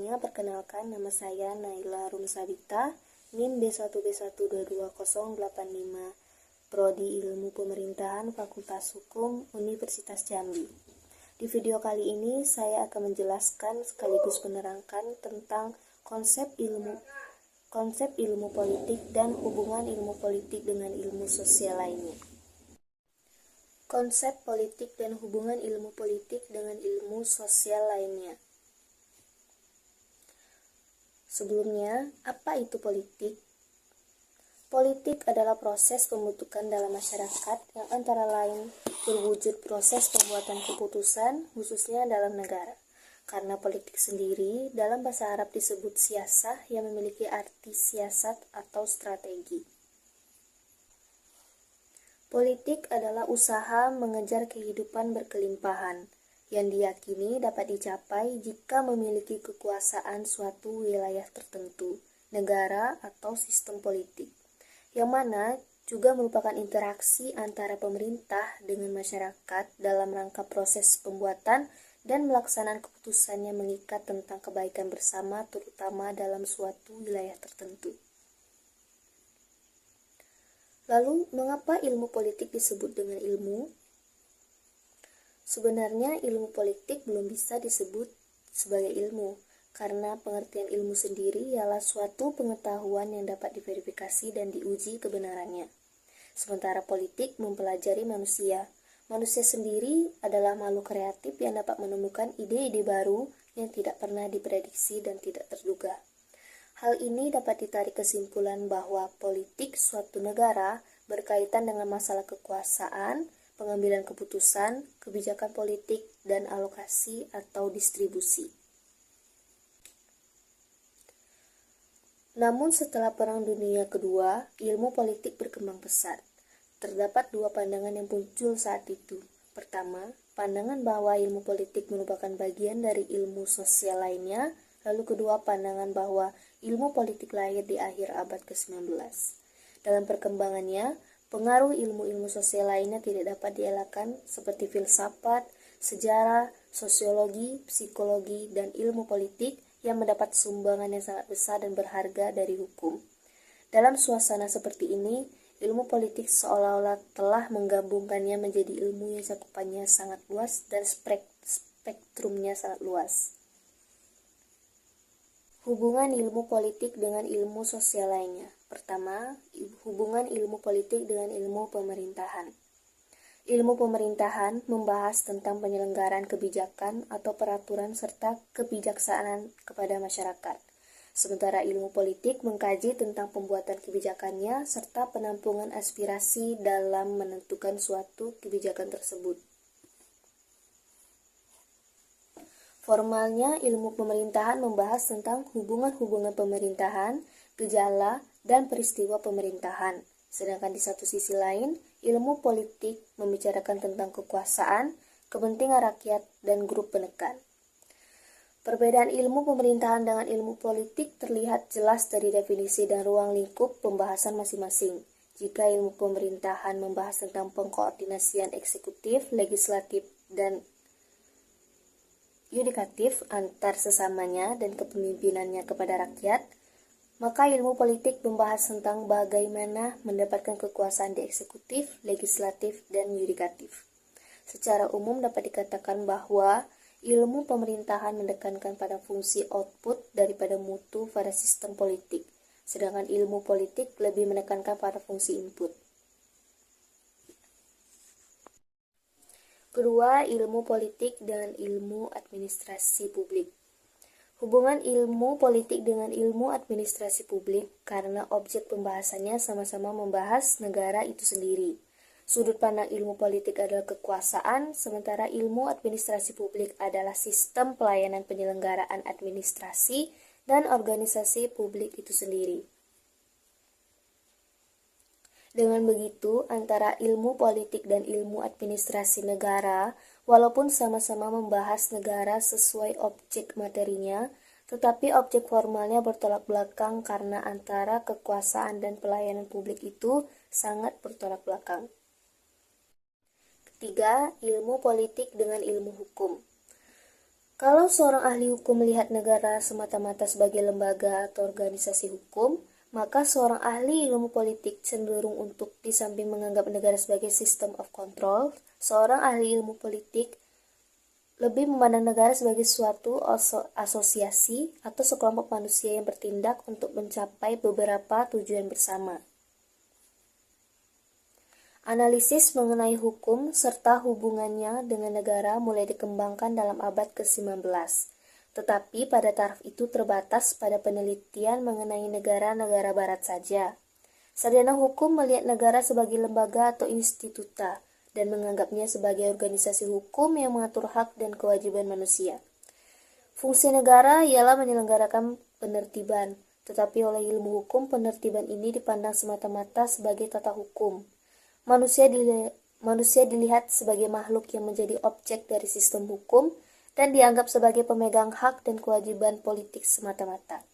Sebelumnya, perkenalkan nama saya Naila Rumsabita, NIM B1B1222085, Prodi Ilmu Pemerintahan Fakultas Hukum Universitas Jambi. Di video kali ini, saya akan menjelaskan sekaligus menerangkan tentang konsep ilmu politik dan hubungan ilmu politik dengan ilmu sosial lainnya. Konsep politik dan hubungan ilmu politik dengan ilmu sosial lainnya. Sebelumnya, apa itu politik? Politik adalah proses pembentukan dalam masyarakat yang antara lain berwujud proses pembuatan keputusan, khususnya dalam negara. Karena politik sendiri dalam bahasa Arab disebut siasah yang memiliki arti siasat atau strategi. Politik adalah usaha mengejar kehidupan berkelimpahan yang diyakini dapat dicapai jika memiliki kekuasaan suatu wilayah tertentu, negara atau sistem politik, yang mana juga merupakan interaksi antara pemerintah dengan masyarakat dalam rangka proses pembuatan dan pelaksanaan keputusan yang mengikat tentang kebaikan bersama terutama dalam suatu wilayah tertentu. Lalu, mengapa ilmu politik disebut dengan ilmu? Sebenarnya ilmu politik belum bisa disebut sebagai ilmu, karena pengertian ilmu sendiri ialah suatu pengetahuan yang dapat diverifikasi dan diuji kebenarannya. Sementara politik mempelajari manusia. Manusia sendiri adalah makhluk kreatif yang dapat menemukan ide-ide baru yang tidak pernah diprediksi dan tidak terduga. Hal ini dapat ditarik kesimpulan bahwa politik suatu negara berkaitan dengan masalah kekuasaan, pengambilan keputusan, kebijakan politik, dan alokasi atau distribusi. Namun setelah Perang Dunia Kedua, ilmu politik berkembang pesat. Terdapat dua pandangan yang muncul saat itu. Pertama, pandangan bahwa ilmu politik merupakan bagian dari ilmu sosial lainnya. Lalu kedua, pandangan bahwa ilmu politik lahir di akhir abad ke-19. Dalam perkembangannya, pengaruh ilmu-ilmu sosial lainnya tidak dapat dielakkan seperti filsafat, sejarah, sosiologi, psikologi, dan ilmu politik yang mendapat sumbangan yang sangat besar dan berharga dari hukum. Dalam suasana seperti ini, ilmu politik seolah-olah telah menggabungkannya menjadi ilmu yang cakupannya sangat luas dan spektrumnya sangat luas. Hubungan ilmu politik dengan ilmu sosial lainnya. Pertama, hubungan ilmu politik dengan ilmu pemerintahan. Ilmu pemerintahan membahas tentang penyelenggaraan kebijakan atau peraturan serta kebijaksanaan kepada masyarakat. Sementara ilmu politik mengkaji tentang pembuatan kebijakannya serta penampungan aspirasi dalam menentukan suatu kebijakan tersebut. Formalnya, ilmu pemerintahan membahas tentang hubungan-hubungan pemerintahan, gejala, dan peristiwa pemerintahan. Sedangkan di satu sisi lain, ilmu politik membicarakan tentang kekuasaan, kepentingan rakyat, dan grup penekan. Perbedaan ilmu pemerintahan dengan ilmu politik terlihat jelas dari definisi dan ruang lingkup pembahasan masing-masing. Jika ilmu pemerintahan membahas tentang pengkoordinasian eksekutif, legislatif, dan yudikatif antar sesamanya dan kepemimpinannya kepada rakyat, maka ilmu politik membahas tentang bagaimana mendapatkan kekuasaan di eksekutif, legislatif, dan yudikatif. Secara umum dapat dikatakan bahwa ilmu pemerintahan menekankan pada fungsi output daripada mutu pada sistem politik, sedangkan ilmu politik lebih menekankan pada fungsi input. Kedua, ilmu politik dengan ilmu administrasi publik. Hubungan ilmu politik dengan ilmu administrasi publik karena objek pembahasannya sama-sama membahas negara itu sendiri. Sudut pandang ilmu politik adalah kekuasaan, sementara ilmu administrasi publik adalah sistem pelayanan penyelenggaraan administrasi dan organisasi publik itu sendiri. Dengan begitu, antara ilmu politik dan ilmu administrasi negara, walaupun sama-sama membahas negara sesuai objek materinya, tetapi objek formalnya bertolak belakang karena antara kekuasaan dan pelayanan publik itu sangat bertolak belakang. Ketiga, ilmu politik dengan ilmu hukum. Kalau seorang ahli hukum melihat negara semata-mata sebagai lembaga atau organisasi hukum, maka seorang ahli ilmu politik cenderung untuk, di samping menganggap negara sebagai system of control, seorang ahli ilmu politik lebih memandang negara sebagai suatu asosiasi atau sekelompok manusia yang bertindak untuk mencapai beberapa tujuan bersama. Analisis mengenai hukum serta hubungannya dengan negara mulai dikembangkan dalam abad ke-19, tetapi pada taraf itu terbatas pada penelitian mengenai negara-negara barat saja. Sarjana hukum melihat negara sebagai lembaga atau instituta dan menganggapnya sebagai organisasi hukum yang mengatur hak dan kewajiban manusia. Fungsi negara ialah menyelenggarakan penertiban, tetapi oleh ilmu hukum penertiban ini dipandang semata-mata sebagai tata hukum. Manusia dilihat sebagai makhluk yang menjadi objek dari sistem hukum dan dianggap sebagai pemegang hak dan kewajiban politik semata-mata.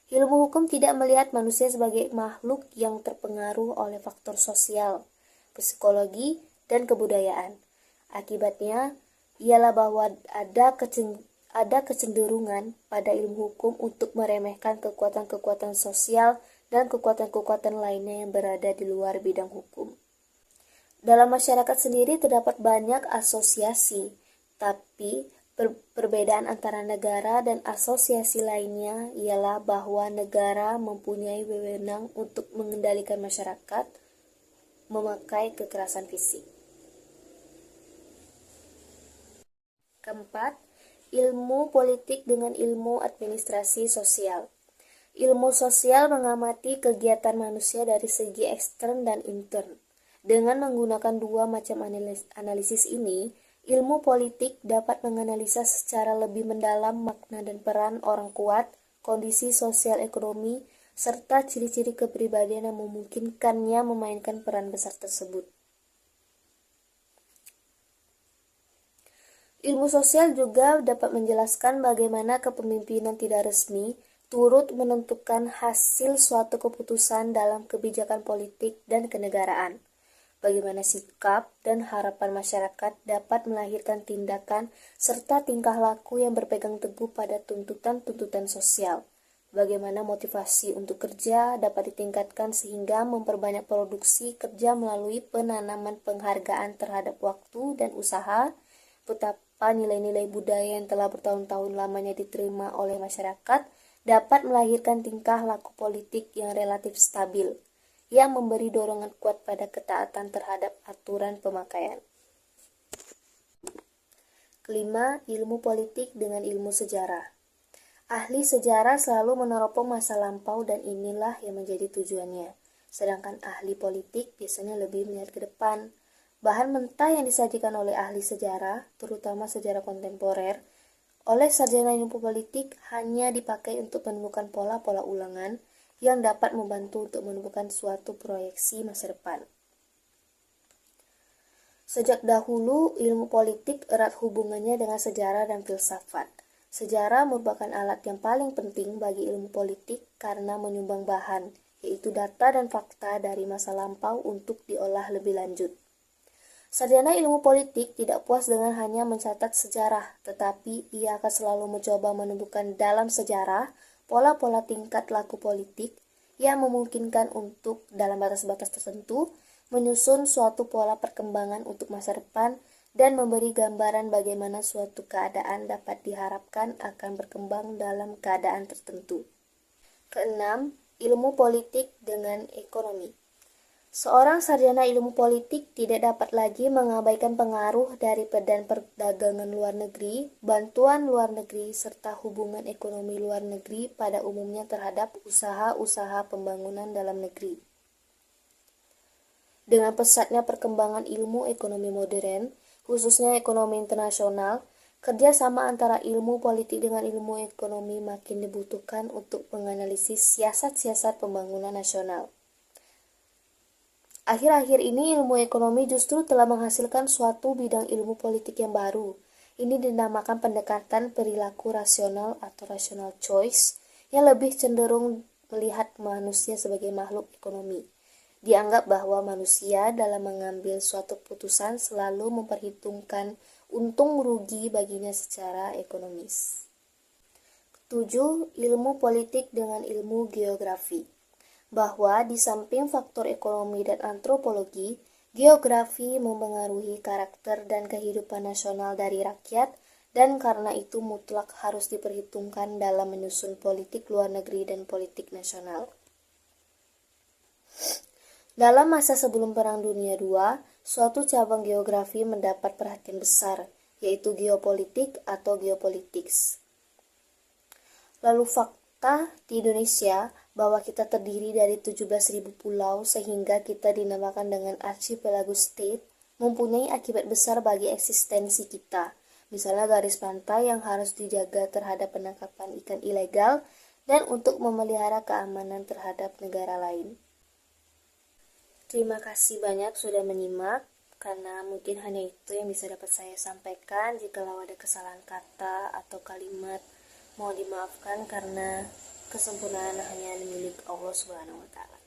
Ilmu hukum tidak melihat manusia sebagai makhluk yang terpengaruh oleh faktor sosial, psikologi, dan kebudayaan. Akibatnya ialah bahwa ada kecenderungan pada ilmu hukum untuk meremehkan kekuatan-kekuatan sosial dan kekuatan-kekuatan lainnya yang berada di luar bidang hukum. Dalam masyarakat sendiri terdapat banyak asosiasi, tapi perbedaan antara negara dan asosiasi lainnya ialah bahwa negara mempunyai wewenang untuk mengendalikan masyarakat, memakai kekerasan fisik. Keempat, ilmu politik dengan ilmu administrasi sosial. Ilmu sosial mengamati kegiatan manusia dari segi ekstern dan intern. Dengan menggunakan dua macam analisis ini, ilmu politik dapat menganalisa secara lebih mendalam makna dan peran orang kuat, kondisi sosial ekonomi, serta ciri-ciri kepribadian yang memungkinkannya memainkan peran besar tersebut. Ilmu sosial juga dapat menjelaskan bagaimana kepemimpinan tidak resmi turut menentukan hasil suatu keputusan dalam kebijakan politik dan kenegaraan. Bagaimana sikap dan harapan masyarakat dapat melahirkan tindakan serta tingkah laku yang berpegang teguh pada tuntutan-tuntutan sosial. Bagaimana motivasi untuk kerja dapat ditingkatkan sehingga memperbanyak produksi kerja melalui penanaman penghargaan terhadap waktu dan usaha, betapa nilai-nilai budaya yang telah bertahun-tahun lamanya diterima oleh masyarakat dapat melahirkan tingkah laku politik yang relatif stabil, yang memberi dorongan kuat pada ketaatan terhadap aturan pemakaian. Kelima, ilmu politik dengan ilmu sejarah. Ahli sejarah selalu meneropong masa lampau dan inilah yang menjadi tujuannya. Sedangkan ahli politik biasanya lebih melihat ke depan. Bahan mentah yang disajikan oleh ahli sejarah, terutama sejarah kontemporer, oleh sarjana ilmu politik hanya dipakai untuk menemukan pola-pola ulangan yang dapat membantu untuk menemukan suatu proyeksi masa depan. Sejak dahulu, ilmu politik erat hubungannya dengan sejarah dan filsafat. Sejarah merupakan alat yang paling penting bagi ilmu politik karena menyumbang bahan, yaitu data dan fakta dari masa lampau untuk diolah lebih lanjut. Sarjana ilmu politik tidak puas dengan hanya mencatat sejarah, tetapi ia akan selalu mencoba menemukan dalam sejarah pola-pola tingkat laku politik yang memungkinkan untuk, dalam batas-batas tertentu, menyusun suatu pola perkembangan untuk masa depan dan memberi gambaran bagaimana suatu keadaan dapat diharapkan akan berkembang dalam keadaan tertentu. Keenam, ilmu politik dengan ekonomi. Seorang sarjana ilmu politik tidak dapat lagi mengabaikan pengaruh dari perdagangan luar negeri, bantuan luar negeri, serta hubungan ekonomi luar negeri pada umumnya terhadap usaha-usaha pembangunan dalam negeri. Dengan pesatnya perkembangan ilmu ekonomi modern, khususnya ekonomi internasional, kerjasama antara ilmu politik dengan ilmu ekonomi makin dibutuhkan untuk menganalisis siasat-siasat pembangunan nasional. Akhir-akhir ini ilmu ekonomi justru telah menghasilkan suatu bidang ilmu politik yang baru. Ini dinamakan pendekatan perilaku rasional atau rational choice yang lebih cenderung melihat manusia sebagai makhluk ekonomi. Dianggap bahwa manusia dalam mengambil suatu putusan selalu memperhitungkan untung rugi baginya secara ekonomis. 7. Ilmu politik dengan ilmu geografi. Bahwa di samping faktor ekonomi dan antropologi, geografi mempengaruhi karakter dan kehidupan nasional dari rakyat, dan karena itu mutlak harus diperhitungkan dalam menyusun politik luar negeri dan politik nasional. Dalam masa sebelum Perang Dunia II, suatu cabang geografi mendapat perhatian besar, yaitu geopolitik atau geopolitics. Lalu fakta di Indonesia bahwa kita terdiri dari 17.000 pulau sehingga kita dinamakan dengan archipelago state mempunyai akibat besar bagi eksistensi kita. Misalnya garis pantai yang harus dijaga terhadap penangkapan ikan ilegal dan untuk memelihara keamanan terhadap negara lain. Terima kasih banyak sudah menyimak, karena mungkin hanya itu yang bisa dapat saya sampaikan. Jikalau ada kesalahan kata atau kalimat, mohon dimaafkan karena kesempurnaan hanya milik Allah Subhanahu wa Ta'ala.